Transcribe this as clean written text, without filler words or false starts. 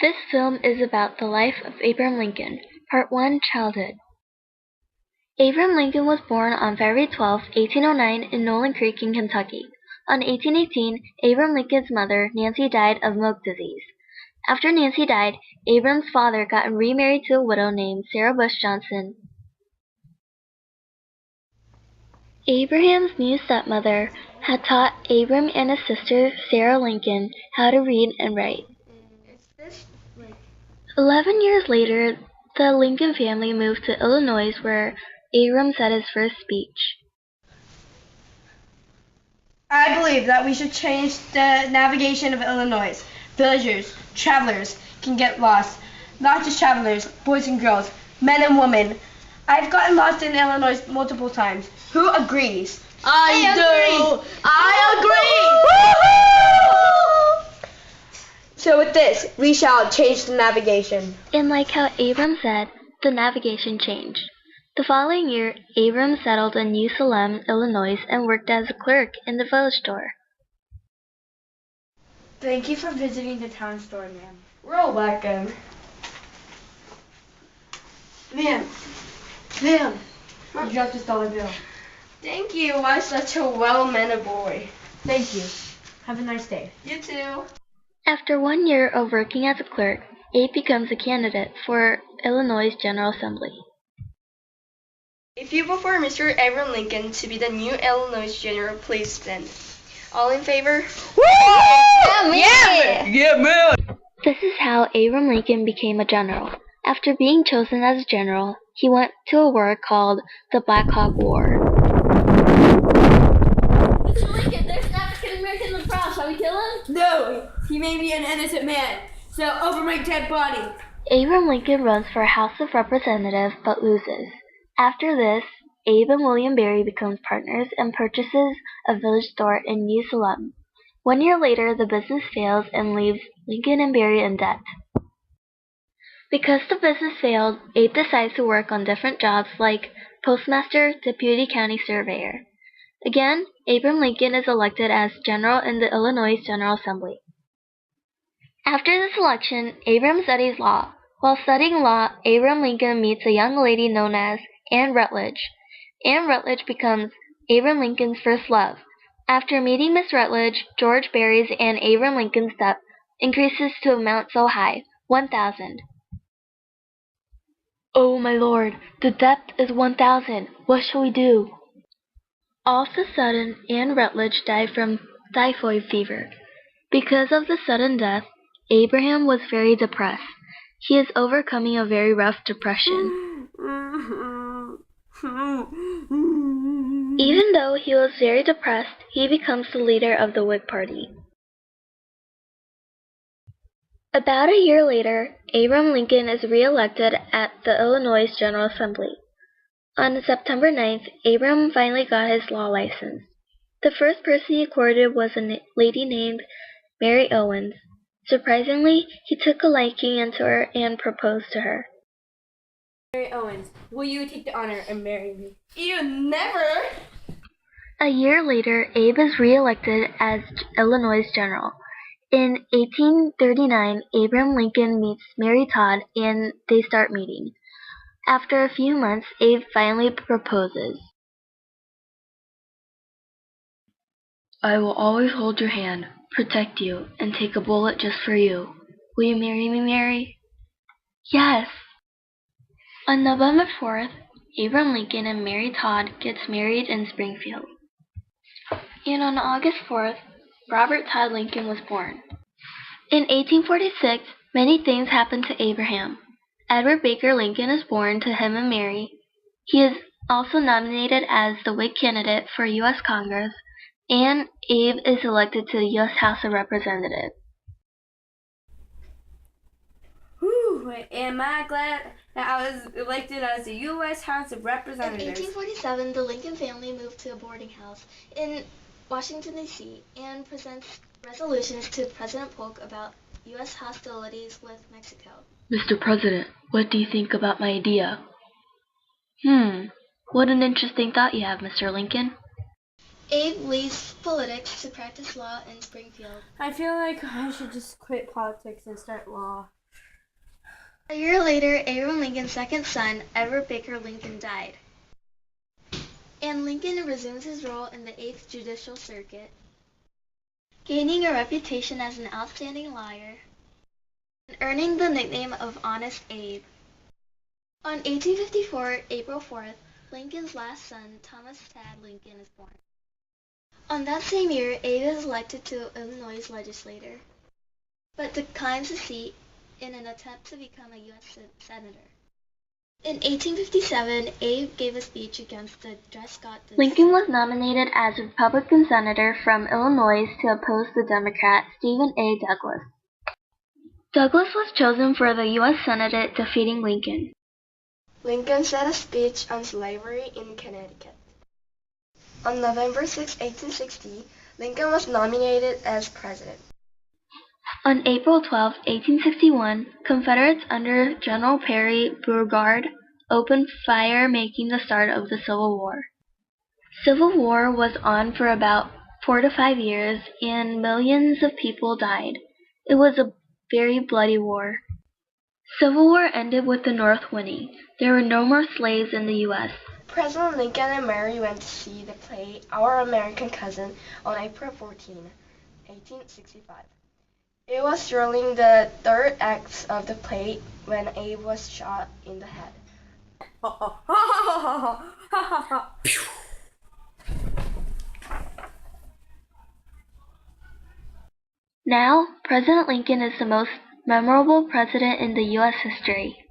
This film is about the life of Abraham Lincoln. Part 1, Childhood. Abraham Lincoln was born on February 12, 1809 in Nolan Creek in Kentucky. On 1818, Abraham Lincoln's mother, Nancy, died of milk disease. After Nancy died, Abraham's father got remarried to a widow named Sarah Bush Johnson. Abraham's new stepmother had taught Abram and his sister, Sarah Lincoln, how to read and write. 11 years later, the Lincoln family moved to Illinois, where Abram said his first speech. I believe that we should change the navigation of Illinois. Villagers, travelers can get lost. Not just travelers, boys and girls, men and women. I've gotten lost in Illinois multiple times. Who agrees? I do! I agree! So with this, we shall change the navigation. And like how Abram said, the navigation changed. The following year, Abram settled in New Salem, Illinois, and worked as a clerk in the village store. Thank you for visiting the town store, ma'am. We're welcome. Ma'am, you dropped this dollar bill. Thank you. Why such a well-mannered boy? Thank you. Have a nice day. You too. After 1 year of working as a clerk, Abe becomes a candidate for Illinois General Assembly. If you vote for Mr. Abraham Lincoln to be the new Illinois General, please stand. All in favor? Yeah, man! This is how Abraham Lincoln became a general. After being chosen as a general, he went to a war called the Black Hawk War. Mr. Lincoln, there's an African American in the crowd. Shall we kill him? No, he may be an innocent man, so over my dead body. Abraham Lincoln runs for House of Representatives but loses. After this, Abe and William Berry become partners and purchases a village store in New Salem. 1 year later, the business fails and leaves Lincoln and Berry in debt. Because the business failed, Abe decides to work on different jobs like postmaster, deputy county surveyor. Again, Abraham Lincoln is elected as general in the Illinois General Assembly. After this election, Abraham studies law. While studying law, Abraham Lincoln meets a young lady known as Anne Rutledge. Anne Rutledge becomes Abraham Lincoln's first love. After meeting Miss Rutledge, George Berry's and Abraham Lincoln's debt increases to an amount so high, 1,000. Oh, my lord, the debt is 1,000. What shall we do? All of a sudden, Anne Rutledge died from typhoid fever. Because of the sudden death, Abraham was very depressed. He is overcoming a very rough depression. Even though he was very depressed, he becomes the leader of the Whig Party. About a year later, Abraham Lincoln is re-elected at the Illinois General Assembly. On September 9th, Abraham finally got his law license. The first person he courted was a lady named Mary Owens. Surprisingly, he took a liking into her and proposed to her. Mary Owens, will you take the honor and marry me? You never. A year later, Abe is re-elected as Illinois General. In 1839, Abraham Lincoln meets Mary Todd and they start meeting. After a few months, Abe finally proposes. I will always hold your hand, protect you, and take a bullet just for you. Will you marry me, Mary? Yes! On November 4th, Abraham Lincoln and Mary Todd gets married in Springfield. And on August 4th, Robert Todd Lincoln was born. In 1846, many things happened to Abraham. Edward Baker Lincoln is born to him and Mary. He is also nominated as the Whig candidate for U.S. Congress, and Abe is elected to the U.S. House of Representatives. Whew, am I glad that I was elected as the U.S. House of Representatives. In 1847, the Lincoln family moved to a boarding house in Washington, D.C., and presents resolutions to President Polk about U.S. hostilities with Mexico. Mr. President, what do you think about my idea? What an interesting thought you have, Mr. Lincoln. Abe leaves politics to practice law in Springfield. I feel like I should just quit politics and start law. A year later, Abraham Lincoln's second son, Edward Baker Lincoln, died, and Lincoln resumes his role in the 8th Judicial Circuit, gaining a reputation as an outstanding lawyer and earning the nickname of Honest Abe. On 1854, April 4th, Lincoln's last son, Thomas Tad Lincoln, is born. On that same year, Abe is elected to Illinois legislature, but declines the seat in an attempt to become a U.S. senator. In 1857, Abe gave a speech against the Dred Scott decision. Lincoln was nominated as a Republican senator from Illinois to oppose the Democrat Stephen A. Douglas. Douglas was chosen for the U.S. Senate, defeating Lincoln. Lincoln said a speech on slavery in Connecticut. On November 6, 1860, Lincoln was nominated as president. On April 12, 1861, Confederates under General Perry Beauregard opened fire, making the start of the Civil War. Civil War was on for about 4 to 5 years, and millions of people died. It was a very bloody war. Civil War ended with the North winning. There were no more slaves in the U.S. President Lincoln and Mary went to see the play Our American Cousin on April 14, 1865. It was during the third act of the play when Abe was shot in the head. Now, President Lincoln is the most memorable president in the U.S. history.